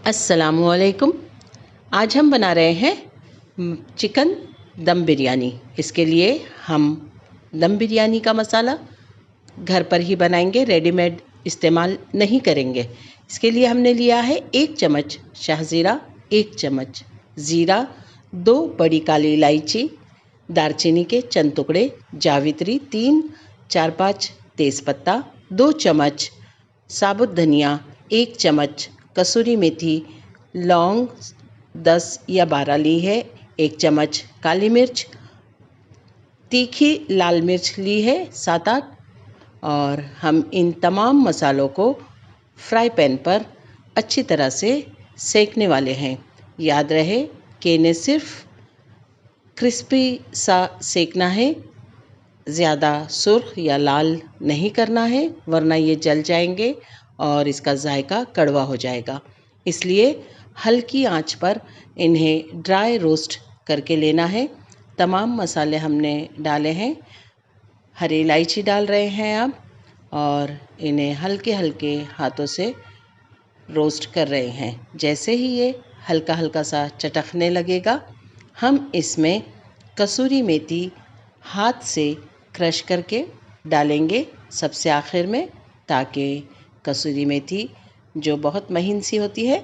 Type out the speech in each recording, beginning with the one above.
अस्सलामुअलैकुम। आज हम बना रहे हैं चिकन दम बिरयानी। इसके लिए हम दम बिरयानी का मसाला घर पर ही बनाएंगे, रेडीमेड इस्तेमाल नहीं करेंगे। इसके लिए हमने लिया है 1 चम्मच शाहज़ीरा, 1 चम्मच ज़ीरा, 2 बड़ी काली इलायची, दालचीनी के चंद टुकड़े, जावित्री 3, 4-5 तेज़पत्ता, 2 चम्मच साबुत धनिया, 1 चम्मच कसूरी मेथी, लौंग 10 या 12 ली है, 1 चम्मच काली मिर्च, तीखी लाल मिर्च ली है 7-8। और हम इन तमाम मसालों को फ्राई पैन पर अच्छी तरह से सेकने वाले हैं। याद रहे कि इन्हें सिर्फ क्रिस्पी सा सेकना है, ज़्यादा सुर्ख या लाल नहीं करना है, वरना ये जल जाएंगे और इसका जायका कड़वा हो जाएगा। इसलिए हल्की आंच पर इन्हें ड्राई रोस्ट करके लेना है। तमाम मसाले हमने डाले हैं, हरी इलायची डाल रहे हैं अब, और इन्हें हल्के हल्के हाथों से रोस्ट कर रहे हैं। जैसे ही ये हल्का हल्का सा चटकने लगेगा, हम इसमें कसूरी मेथी हाथ से क्रश करके डालेंगे सबसे आखिर में, ताकि कसूरी मेथी जो बहुत महीन सी होती है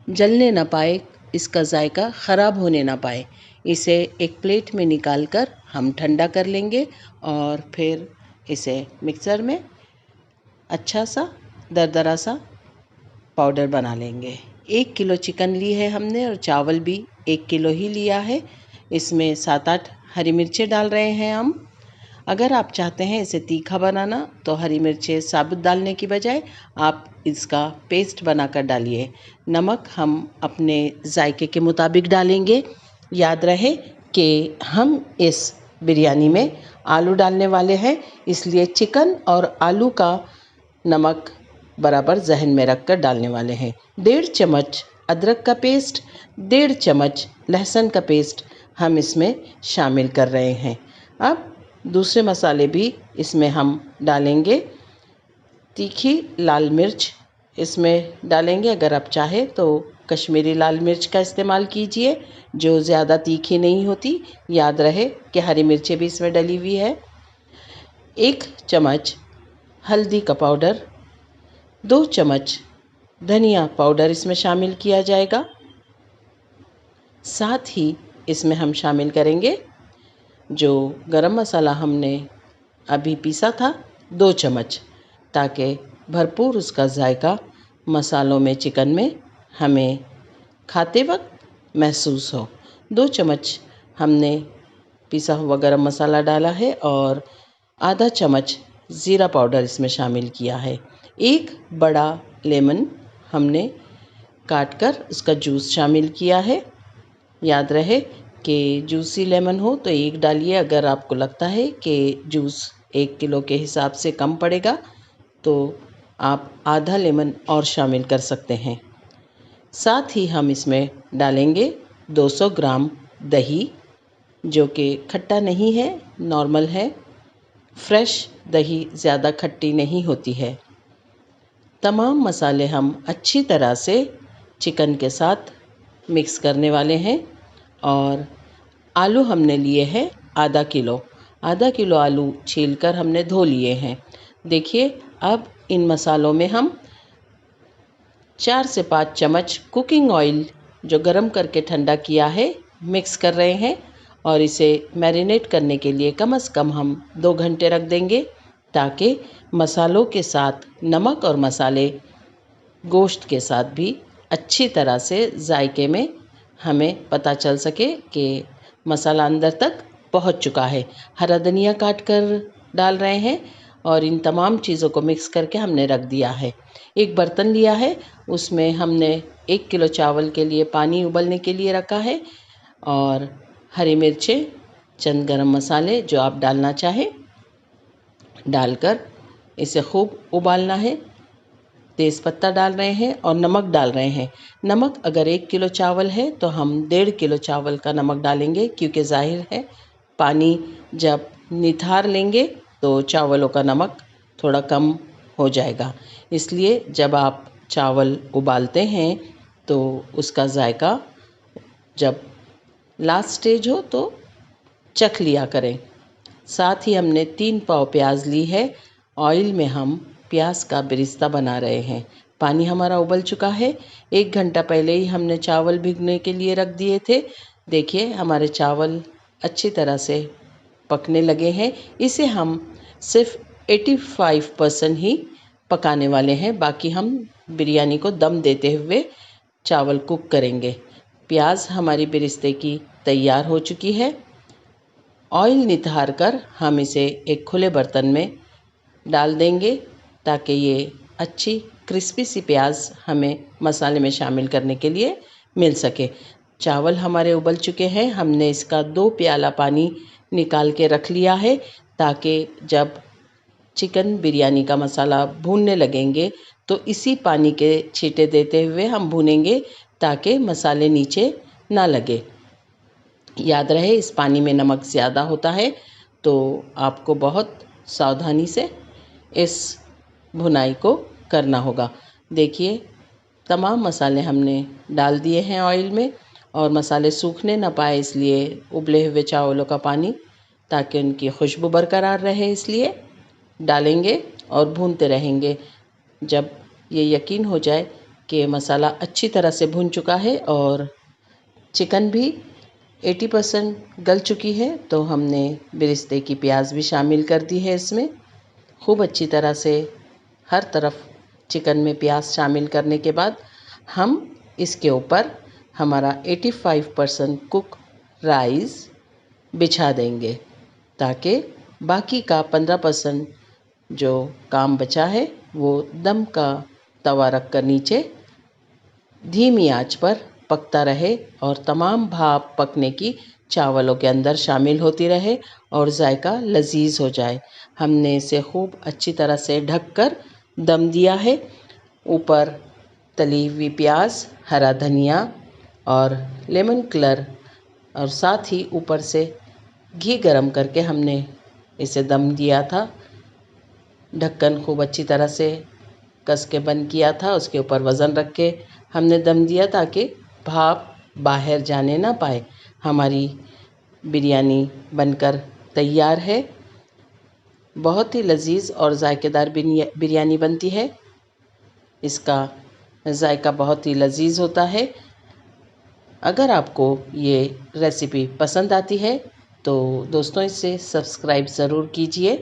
जलने ना पाए, इसका जायका ख़राब होने ना पाए। इसे एक प्लेट में निकाल कर हम ठंडा कर लेंगे और फिर इसे मिक्सर में अच्छा सा दरदरा सा पाउडर बना लेंगे। 1 किलो चिकन ली है हमने और चावल भी 1 किलो ही लिया है। इसमें 7-8 हरी मिर्चें डाल रहे हैं हम। अगर आप चाहते हैं इसे तीखा बनाना तो हरी मिर्चें साबुत डालने की बजाय आप इसका पेस्ट बनाकर डालिए। नमक हम अपने जायके के मुताबिक डालेंगे। याद रहे कि हम इस बिरयानी में आलू डालने वाले हैं, इसलिए चिकन और आलू का नमक बराबर जहन में रख कर डालने वाले हैं। 1.5 चम्मच अदरक का पेस्ट, 1.5 चम्मच लहसुन का पेस्ट हम इसमें शामिल कर रहे हैं। अब दूसरे मसाले भी इसमें हम डालेंगे। तीखी लाल मिर्च इसमें डालेंगे। अगर आप चाहें तो कश्मीरी लाल मिर्च का इस्तेमाल कीजिए, जो ज़्यादा तीखी नहीं होती। याद रहे कि हरी मिर्चें भी इसमें डली हुई है। 1 चम्मच हल्दी का पाउडर, 2 चम्मच धनिया पाउडर इसमें शामिल किया जाएगा। साथ ही इसमें हम शामिल करेंगे जो गरम मसाला हमने अभी पीसा था, 2 चम्मच, ताकि भरपूर उसका जायका मसालों में, चिकन में हमें खाते वक्त महसूस हो। 2 चम्मच हमने पिसा हुआ गरम मसाला डाला है और आधा चम्मच ज़ीरा पाउडर इसमें शामिल किया है। 1 बड़ा लेमन हमने काट कर उसका जूस शामिल किया है। याद रहे कि जूसी लेमन हो तो 1 डालिए। अगर आपको लगता है कि जूस 1 किलो के हिसाब से कम पड़ेगा तो आप आधा लेमन और शामिल कर सकते हैं। साथ ही हम इसमें डालेंगे 200 ग्राम दही, जो कि खट्टा नहीं है, नॉर्मल है। फ्रेश दही ज़्यादा खट्टी नहीं होती है। तमाम मसाले हम अच्छी तरह से चिकन के साथ मिक्स करने वाले हैं। और आलू हमने लिए हैं आधा किलो। आधा किलो आलू छीलकर हमने धो लिए हैं। देखिए, अब इन मसालों में हम 4 से 5 चम्मच कुकिंग ऑयल जो गरम करके ठंडा किया है मिक्स कर रहे हैं, और इसे मैरिनेट करने के लिए कम से कम हम 2 घंटे रख देंगे, ताकि मसालों के साथ नमक और मसाले गोश्त के साथ भी अच्छी तरह से जायके में हमें पता चल सके कि मसाला अंदर तक पहुंच चुका है। हरा धनिया काट कर डाल रहे हैं और इन तमाम चीज़ों को मिक्स करके हमने रख दिया है। एक बर्तन लिया है, उसमें हमने 1 किलो चावल के लिए पानी उबलने के लिए रखा है, और हरी मिर्चें, चंद गरम मसाले जो आप डालना चाहें डालकर इसे खूब उबालना है। तेज़पत्ता डाल रहे हैं और नमक डाल रहे हैं। नमक अगर 1 किलो चावल है तो हम 1.5 किलो चावल का नमक डालेंगे, क्योंकि ज़ाहिर है पानी जब निथार लेंगे तो चावलों का नमक थोड़ा कम हो जाएगा। इसलिए जब आप चावल उबालते हैं तो उसका जायका जब लास्ट स्टेज हो तो चख लिया करें। साथ ही हमने 3 पाव प्याज ली है। ऑयल में हम प्याज का बिरिस्ता बना रहे हैं। पानी हमारा उबल चुका है। 1 घंटा पहले ही हमने चावल भिगोने के लिए रख दिए थे। देखिए हमारे चावल अच्छी तरह से पकने लगे हैं। इसे हम सिर्फ 85% ही पकाने वाले हैं, बाकी हम बिरयानी को दम देते हुए चावल कुक करेंगे। प्याज हमारी बिरिस्ते की तैयार हो चुकी है। ऑयल नितार कर हम इसे एक खुले बर्तन में डाल देंगे ताकि ये अच्छी क्रिस्पी सी प्याज हमें मसाले में शामिल करने के लिए मिल सके। चावल हमारे उबल चुके हैं। हमने इसका 2 प्याला पानी निकाल के रख लिया है ताकि जब चिकन बिरयानी का मसाला भूनने लगेंगे तो इसी पानी के छींटे देते हुए हम भूनेंगे ताकि मसाले नीचे ना लगे। याद रहे इस पानी में नमक ज़्यादा होता है, तो आपको बहुत सावधानी से इस भुनाई को करना होगा। देखिए तमाम मसाले हमने डाल दिए हैं ऑयल में, और मसाले सूखने ना पाए इसलिए उबले हुए चावलों का पानी, ताकि उनकी खुशबू बरकरार रहे इसलिए डालेंगे और भूनते रहेंगे। जब ये यकीन हो जाए कि मसाला अच्छी तरह से भुन चुका है और चिकन भी 80% गल चुकी है, तो हमने बिरिस्ते की प्याज भी शामिल कर दी है इसमें। खूब अच्छी तरह से हर तरफ चिकन में प्याज शामिल करने के बाद हम इसके ऊपर हमारा 85% कुक राइस बिछा देंगे ताकि बाकी का 15% जो काम बचा है वो दम का तवा रख कर नीचे धीमी आंच पर पकता रहे और तमाम भाप पकने की चावलों के अंदर शामिल होती रहे और जायका लजीज हो जाए। हमने इसे खूब अच्छी तरह से ढककर दम दिया है। ऊपर तली हुई प्याज, हरा धनिया और लेमन कलर, और साथ ही ऊपर से घी गरम करके हमने इसे दम दिया था। ढक्कन खूब अच्छी तरह से कस के बंद किया था। उसके ऊपर वज़न रख के हमने दम दिया ताकि भाप बाहर जाने ना पाए। हमारी बिरयानी बनकर तैयार है। बहुत ही लजीज और ज़ायकेदार बिरयानी बनती है। इसका जायका बहुत ही लजीज होता है। अगर आपको ये रेसिपी पसंद आती है तो दोस्तों इसे सब्सक्राइब ज़रूर कीजिए,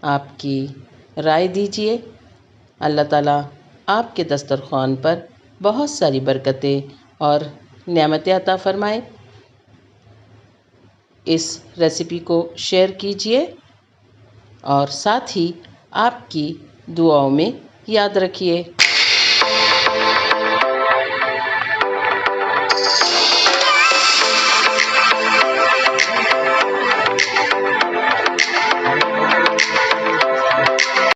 आपकी राय दीजिए। अल्लाह ताला आपके दस्तरख़्वान पर बहुत सारी बरकतें और नेमतें अता फ़रमाए। इस रेसिपी को शेयर कीजिए और साथ ही आपकी दुआओं में याद रखिए।